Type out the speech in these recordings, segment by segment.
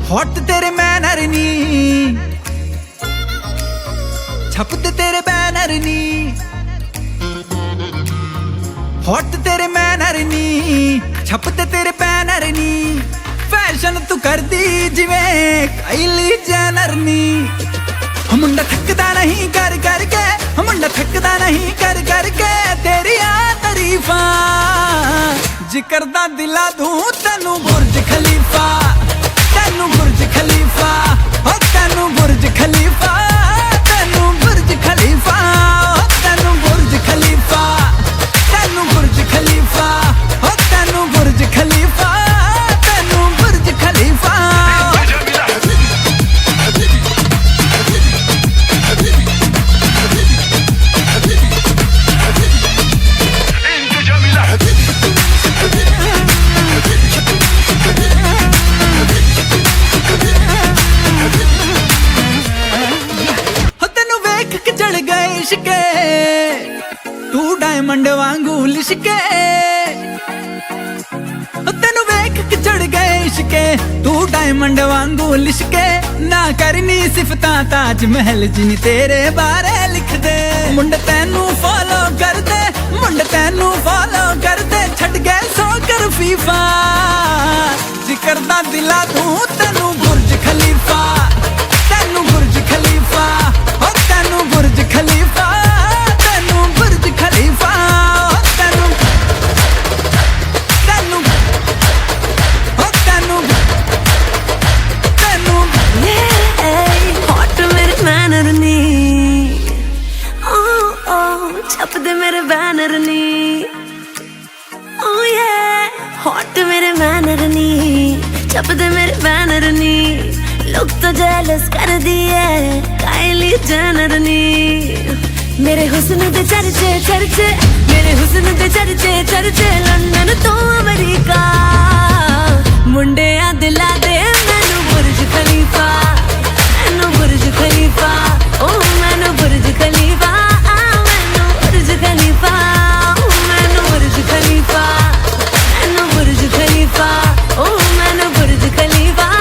Hot तेरे manner नी, छपते तेरे banner नी। Hot तेरे मैनर नी, छपते तेरे बैनर नी। फैशन तू कर दी जिवें काइली जेनर नी। मुंडा थकदा नहीं कर करके, मुंडा थकदा नहीं कर करके तेरिया तारीफां। जिक्र दा दिला दूं तैनू बुर्ज खलीफा, तैनू बुर्ज खलीफा, ओ तैनू बुर्ज खलीफा, तैनू बुर्ज खलीफा, तैनू बुर्ज खलीफा, तैनू बुर्ज खलीफा, ओ तैनू बुर्ज खलीफा, तैनू बुर्ज खलीफा। लिशके तू डायमंड वांगू लिशके, तेनू वेख के चढ़ गए इश्के। तू डायमंड वांगू लिशके, ना करनी सिफतां ताज महल जिनी तेरे बारे लिख दे। मुंडे तैनू फॉलो कर दे, मुंडे तैनू फॉलो कर दे, छड़ गए सो कर फीफा। जिक्र दा दिला दूं तैनू बुर्ज खलीफा, तैनू बुर्ज खलीफा, ओ तैनू बुर्ज खलीफा, तैनू बुर्ज खलीफा, तैनू तैनू ओ तैनू तैनू। हॉट मेरे मैनर नी, ओ छप दे मेरे बैनर नी। ओ ये हॉट मेरे मैनर नी, छप दे मेरे बैनर नी। लोग तो जेलस कर दिए काइली जेनर नी। मेरे हुस्न दे चर्चे चर्चे, मेरे हुस्न दे चर्चे चर्चे, लंदन तो अमेरिका। मुंडे आ दिला दे मैनू बुर्ज खलीफा, मैनू बुर्ज खलीफा, ओ मैनू बुर्ज खलीफा, मैनू बुर्ज खलीफा, मैनू बुर्ज खलीफा, मैनू बुर्ज खलीफा, ओ मैनू बुर्ज खलीफा।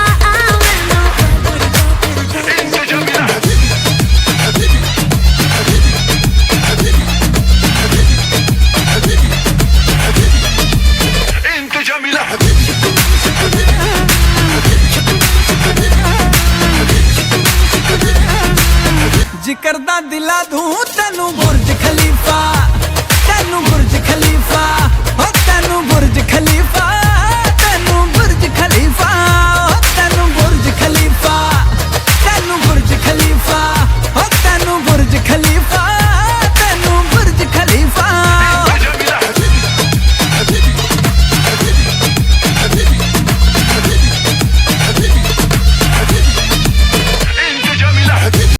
जिक्र दा दिला दूं तैनू बुर्ज खलीफा, तैनू बुर्ज खलीफा, ओ तैनू बुर्ज खलीफा।